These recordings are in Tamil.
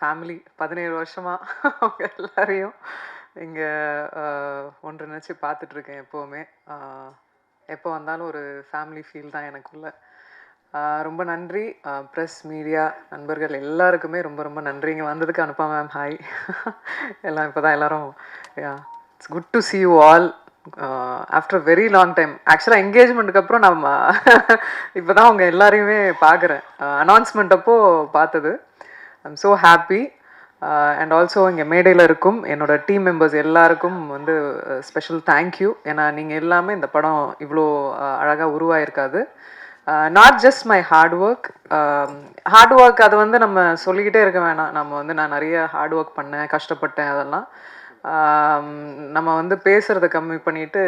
ஃபேமிலி 17 வருஷமா அவங்க எல்லாரையும் இங்க அ ஒன்றிணைச்சு பார்த்துட்ருக்கேன் எப்பவுமே. அ எப்போ வந்தாலும் ஒரு ஃபேமிலி ஃபீல் தான் எனக்குள்ள. ரொம்ப நன்றி. ப்ரெஸ், மீடியா நண்பர்கள் எல்லாருக்குமே ரொம்ப ரொம்ப நன்றி. இங்க வந்ததுக்கு அனுப்பா மேம் ஹாய். எல்லாம் இப்போ தான் எல்லாரும் it's good to see you all after very long time. ஆக்சுவலாக என்கேஜ்மெண்ட்டுக்கு அப்புறம் நம்ம இப்போ தான் அவங்க எல்லாரையுமே பார்க்குறேன். அனௌன்ஸ்மெண்ட் அப்போ பார்த்தது. I'm so happy. And also இங்கே மேடையில் இருக்கும் என்னோட டீம் மெம்பர்ஸ் எல்லாருக்கும் வந்து ஸ்பெஷல் தேங்க்யூ. ஏன்னா நீங்கள் எல்லாமே இந்த படம் இவ்வளோ அழகாக உருவாயிருக்காது. Not just my hard work அது வந்து நம்ம சொல்லிக்கிட்டே இருக்க வேணாம். நம்ம வந்து நான் நிறைய ஹார்ட் ஒர்க் பண்ணேன், கஷ்டப்பட்டேன், அதெல்லாம் நம்ம வந்து பேசுகிறத கம்மி பண்ணிட்டு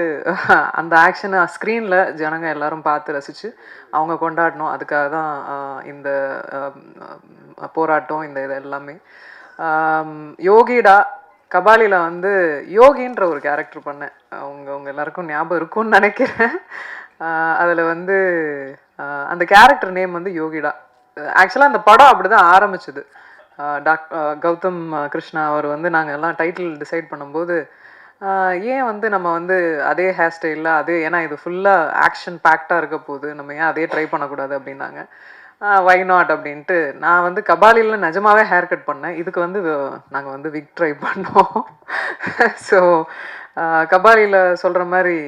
அந்த ஆக்ஷனை ஸ்க்ரீனில் ஜனங்க எல்லாரும் பார்த்து ரசித்து அவங்க கொண்டாடணும். அதுக்காக தான் இந்த போராட்டம், இந்த இது எல்லாமே. யோகிடா கபாலியில் வந்து யோகின்ற ஒரு கேரக்டர் பண்ணேன். அவங்க எல்லாருக்கும் ஞாபகம் இருக்கும்னு நினைக்கிறேன். அதில் வந்து அந்த கேரக்டர் நேம் வந்து யோகிடா. ஆக்சுவலாக அந்த படம் அப்படி தான் ஆரம்பிச்சுது. கௌதம் கிருஷ்ணா அவர் வந்து நாங்கள் எல்லாம் டைட்டில் டிசைட் பண்ணும்போது ஏன் வந்து நம்ம வந்து அதே ஹேர் ஸ்டைலில் அதே, ஏன்னா இது ஃபுல்லாக ஆக்ஷன் பேக்டாக இருக்க போகுது, நம்ம ஏன் அதே ட்ரை பண்ணக்கூடாது அப்படின்னாங்க. வை நாட் அப்படின்ட்டு நான் வந்து கபாலியில் நிஜமாவே ஹேர் கட் பண்ணேன். இதுக்கு வந்து நாங்கள் வந்து விக் ட்ரை பண்ணோம். ஸோ கபாலியில் சொல்கிற மாதிரி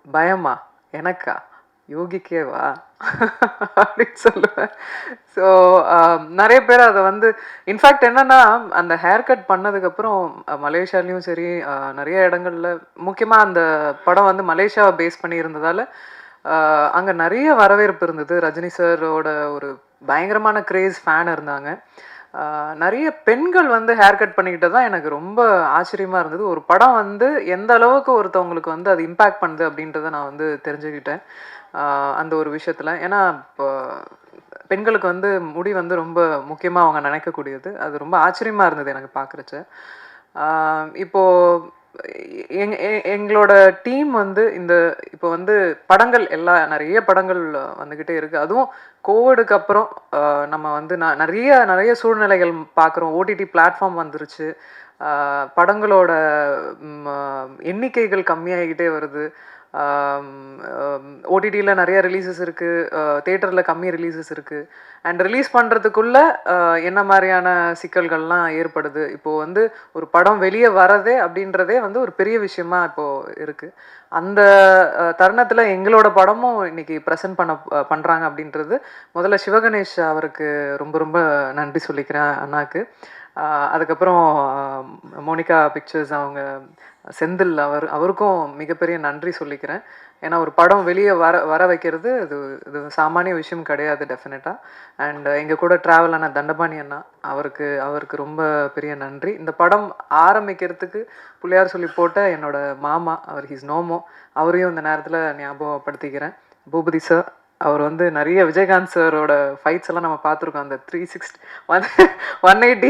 பயமா எனக்கா யோகிக்கேவா அப்படின்னு சொல்லுவேன். ஸோ நிறைய பேர் அதை வந்து இன்ஃபேக்ட் என்னன்னா அந்த ஹேர் கட் பண்ணதுக்கப்புறம் மலேசியாலையும் சரி நிறைய இடங்கள்ல, முக்கியமாக அந்த படம் வந்து மலேசியாவை பேஸ் பண்ணி இருந்ததால் அங்கே நிறைய வரவேற்பு இருந்தது. ரஜினி சாரோட ஒரு பயங்கரமான கிரேஸ் ஃபேன் இருந்தாங்க. நிறைய பெண்கள் வந்து ஹேர் கட் பண்ணிக்கிட்டு தான் எனக்கு ரொம்ப ஆச்சரியமாக இருந்தது. ஒரு படம் வந்து எந்த அளவுக்கு ஒருத்தவங்களுக்கு வந்து அது இம்பேக்ட் பண்ணுது அப்படின்றத நான் வந்து தெரிஞ்சுக்கிட்டேன் அந்த ஒரு விஷயத்தில். ஏன்னா இப்போ பெண்களுக்கு வந்து முடி வந்து ரொம்ப முக்கியமாக அவங்க நினைக்கக்கூடியது. அது ரொம்ப ஆச்சரியமாக இருந்தது எனக்கு பார்க்குறச்ச. இப்போது எங்களோட டீம் வந்து இந்த இப்போ வந்து படங்கள் நிறைய படங்கள் வந்துக்கிட்டே இருக்குது. அதுவும் கோவிடுக்கு அப்புறம் நம்ம வந்து நிறைய நிறைய சூழ்நிலைகள் பார்க்குறோம். ஓடிடி பிளாட்ஃபார்ம் வந்துருச்சு. படங்களோட எண்ணிக்கைகள் கம்மியாகிக்கிட்டே வருது. ஓடிடியில் நிறைய ரிலீசஸ் இருக்குது, தேட்டரில் கம்மி ரிலீசஸ் இருக்குது. அண்ட் ரிலீஸ் பண்ணுறதுக்குள்ளே என்ன மாதிரியான சிக்கல்கள்லாம் ஏற்படுது. இப்போது வந்து ஒரு படம் வெளியே வரதே அப்படின்றதே வந்து ஒரு பெரிய விஷயமா இப்போது இருக்குது. அந்த தருணத்தில் எங்களோட படமும் இன்னைக்கு ப்ரெசென்ட் பண்ணுறாங்க அப்படின்றது முதல்ல சிவகணேஷ் அவருக்கு ரொம்ப ரொம்ப நன்றி சொல்லிக்கிறேன் அண்ணாக்கு. அதுக்கப்புறம் மோனிகா பிக்சர்ஸ் அவங்க செந்தில் அவருக்கும் மிகப்பெரிய நன்றி சொல்லிக்கிறேன். ஏன்னா ஒரு படம் வெளியே வர வைக்கிறது இது சாமானிய விஷயம் கிடையாது டெஃபினட்டாக. அண்ட் எங்கள் கூட ட்ராவல் ஆன தண்டபாணி அண்ணா அவருக்கு ரொம்ப பெரிய நன்றி. இந்த படம் ஆரம்பிக்கிறதுக்கு பிள்ளையார் சொல்லி போட்ட என்னோட மாமா, அவர் ஹீஸ் நோமோ, அவரையும் இந்த நேரத்தில் ஞாபகப்படுத்திக்கிறேன். பூபதி சார், அவர் வந்து நிறைய விஜயகாந்த் சாரோட ஃபைட்ஸ் எல்லாம் நம்ம பார்த்துருக்கோம். அந்த 360 180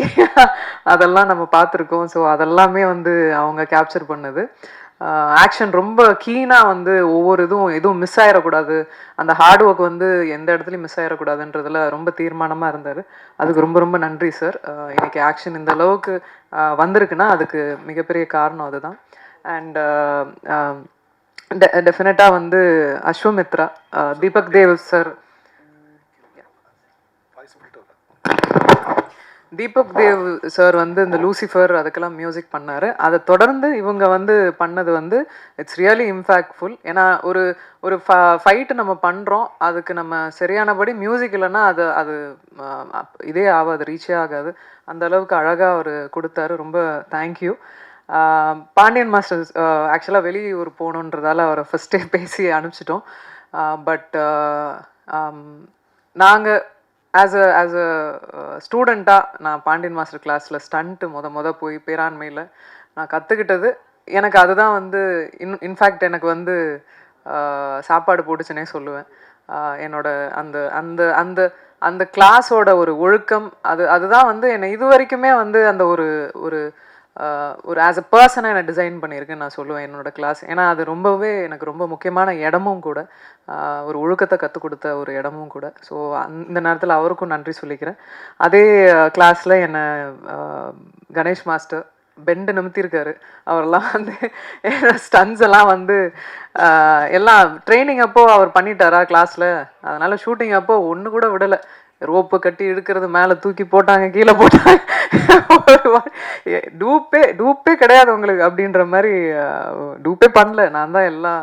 அதெல்லாம் நம்ம பார்த்துருக்கோம். ஸோ அதெல்லாமே வந்து அவங்க கேப்சர் பண்ணது. ஆக்ஷன் ரொம்ப கீனாக வந்து ஒவ்வொரு எதுவும் மிஸ் ஆகிடக்கூடாது, அந்த ஹார்ட் ஒர்க் வந்து எந்த இடத்துலையும் மிஸ் ஆகிடக்கூடாதுன்றதுல ரொம்ப தீர்மானமாக இருந்தார். அதுக்கு ரொம்ப ரொம்ப நன்றி சார். இன்னைக்கு ஆக்ஷன் இந்த அளவுக்கு வந்திருக்குன்னா அதுக்கு மிகப்பெரிய காரணம் அதுதான். அண்ட் டெஃபினட்டாக வந்து அஸ்வமித்ரா, தீபக் தேவ் சார், தீபக் தேவ் சார் வந்து இந்த லூசிஃபர் அதுக்கெல்லாம் மியூசிக் பண்ணார். அதை தொடர்ந்து இவங்க வந்து பண்ணது வந்து இட்ஸ் ரியலி இம்பேக்ட்ஃபுல். ஏன்னா ஒரு ஃபைட்டு நம்ம பண்ணுறோம், அதுக்கு நம்ம சரியானபடி மியூசிக் இல்லைன்னா அது இதே ஆகாது, ரீச்சே ஆகாது. அந்த அளவுக்கு அழகாக அவர் கொடுத்தாரு. ரொம்ப தேங்க்யூ. பாண்டியன் மாஸ்டர் ஆக்சுவலாக வெளியூர் போகணுன்றதால அவரை ஃபஸ்ட்டே பேசி அனுப்பிச்சிட்டோம். பட் நாங்கள் ஆஸ் அ ஸ்டூடெண்ட்டாக நான் பாண்டியன் மாஸ்டர் கிளாஸில் ஸ்டண்ட்டு போய் பேராண்மையில் நான் கற்றுக்கிட்டது. எனக்கு அதுதான் வந்து இன்ஃபேக்ட் எனக்கு வந்து சாப்பாடு போட்டுச்சுன்னே சொல்லுவேன். என்னோட அந்த அந்த அந்த அந்த கிளாஸோட ஒரு ஒழுக்கம் அதுதான் வந்து என்னை இது வரைக்குமே வந்து அந்த ஒரு ஒரு ஆஸ் அ பர்சனாக நான் டிசைன் பண்ணியிருக்கேன்னு நான் சொல்லுவேன் என்னோடய கிளாஸ். ஏன்னா அது ரொம்பவே எனக்கு ரொம்ப முக்கியமான இடமும் கூட, ஒரு ஒழுக்கத்தை கற்றுக் கொடுத்த ஒரு இடமும் கூட. ஸோ இந்த நேரத்தில் அவருக்கும் நன்றி சொல்லிக்கிறேன். அதே கிளாஸில் என்னை கணேஷ் மாஸ்டர் பெண்டு நிமித்திருக்காரு. அவரெல்லாம் வந்து ஸ்டன்ஸ் எல்லாம் வந்து எல்லாம் ட்ரைனிங் அப்போ அவர் பண்ணிட்டாரா கிளாஸில், அதனால் ஷூட்டிங் அப்போ ஒன்று கூட விடலை. ரோப்பு கட்டி இழுக்கிறது, மேலே தூக்கி போட்டாங்க, கீழே போட்டாங்க. டூப்பே கிடையாது உங்களுக்கு அப்படின்ற மாதிரி. டூப்பே பண்ணல, நான் தான் எல்லா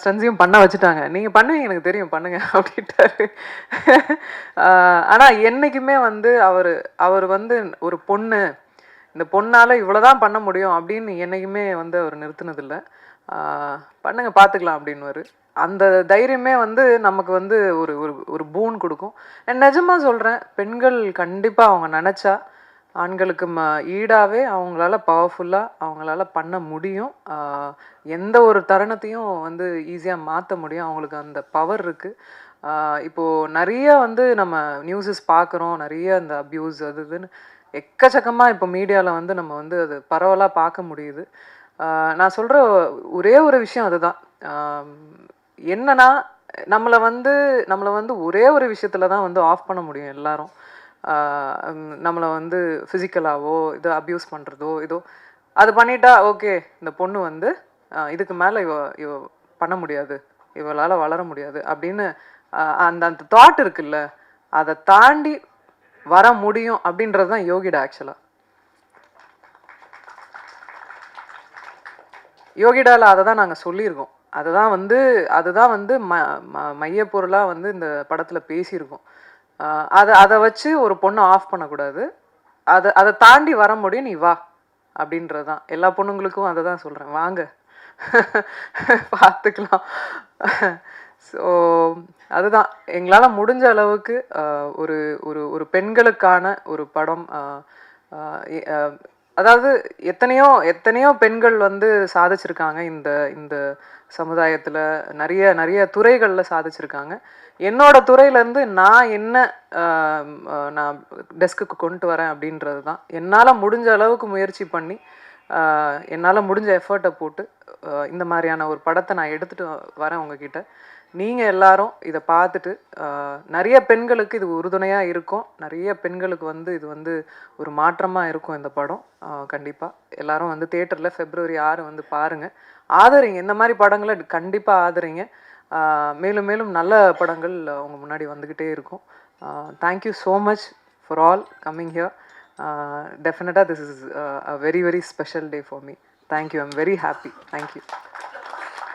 ஸ்டன்ஸையும் பண்ண வச்சுட்டாங்க. நீங்கள் பண்ணுவீங்க எனக்கு தெரியும், பண்ணுங்க அப்படின்ட்டாரு. ஆனால் என்றைக்குமே வந்து அவர் வந்து ஒரு பொண்ணு, இந்த பொண்ணால் இவ்வளோதான் பண்ண முடியும் அப்படின்னு என்றைக்குமே வந்து அவர் நிறுத்தினதில்லை. பண்ணுங்க பார்த்துக்கலாம் அப்படின்னுவார். அந்த தைரியமே வந்து நமக்கு வந்து ஒரு ஒரு ஒரு பூன் கொடுக்கும். நிஜமாக சொல்கிறேன், பெண்கள் கண்டிப்பாக அவங்க நினச்சா ஆண்களுக்கு ஈடாகவே அவங்களால பவர்ஃபுல்லாக அவங்களால பண்ண முடியும். எந்த ஒரு தருணத்தையும் வந்து ஈஸியாக மாற்ற முடியும். அவங்களுக்கு அந்த பவர் இருக்குது. இப்போது நிறைய வந்து நம்ம நியூஸஸ் பார்க்குறோம், நிறைய அந்த அப்யூஸ் அது இதுன்னு எக்கச்சக்கமாக இப்போ மீடியாவில் வந்து நம்ம வந்து அது பரவலாக பார்க்க முடியுது. நான் சொல்கிற ஒரே ஒரு விஷயம் அதுதான். என்னன்னா நம்மளை வந்து ஒரே ஒரு விஷயத்தில் தான் வந்து ஆஃப் பண்ண முடியும் எல்லாரும். நம்மளை வந்து ஃபிசிக்கலாவோ இது அப்யூஸ் பண்ணுறதோ இதோ அது பண்ணிட்டா ஓகே, இந்த பொண்ணு வந்து இதுக்கு மேலே இவ பண்ண முடியாது, இவளால் வளர முடியாது அப்படின்னு அந்த அந்த தாட் இருக்குல்ல, அதை தாண்டி வர முடியும் அப்படின்றது தான் யோகிடா. ஆக்சுவலாக யோகிடாவில் அதை தான் நாங்கள் சொல்லியிருக்கோம். அதுதான் வந்து மையப்பொருளாக வந்து இந்த படத்தில் பேசியிருக்கோம். அதை வச்சு ஒரு பொண்ணை ஆஃப் பண்ணக்கூடாது, அதை தாண்டி வர முடியும், நீ வா அப்படின்றது தான். எல்லா பொண்ணுங்களுக்கும் அதை தான் சொல்கிறேன், வாங்க பார்த்துக்கலாம். ஸோ அதுதான் எங்களால் முடிஞ்ச அளவுக்கு ஒரு ஒரு ஒரு பெண்களுக்கான ஒரு படம். அதாவது எத்தனையோ பெண்கள் வந்து சாதிச்சிருக்காங்க இந்த இந்த சமுதாயத்தில், நிறைய துறைகளில் சாதிச்சிருக்காங்க. என்னோட துறையிலேருந்து நான் என்ன நான் டெஸ்க்குக்கு கொண்டு வரேன் அப்படின்றது தான். என்னால் முடிஞ்ச அளவுக்கு முயற்சி பண்ணி, என்னால் முடிஞ்ச எஃபர்ட்டை போட்டு இந்த மாதிரியான ஒரு படத்தை நான் எடுத்துகிட்டு வரேன் உங்ககிட்ட. நீங்கள் எல்லாரும் இதை பார்த்துட்டு நிறைய பெண்களுக்கு இது உறுதுணையாக இருக்கும். நிறைய பெண்களுக்கு வந்து இது வந்து ஒரு மாற்றமாக இருக்கும் இந்த படம். கண்டிப்பாக எல்லாரும் வந்து தியேட்டரில் February 6 வந்து பாருங்கள், ஆதரிங்க. இந்த மாதிரி படங்களை கண்டிப்பாக ஆதரிங்க. மேலும் மேலும் நல்ல படங்கள் அவங்க முன்னாடி வந்துக்கிட்டே இருக்கும். Thank you so much for all coming here. டெஃபினட்டாக this is a very very special day for me. Thank you, I'm very happy. Thank you.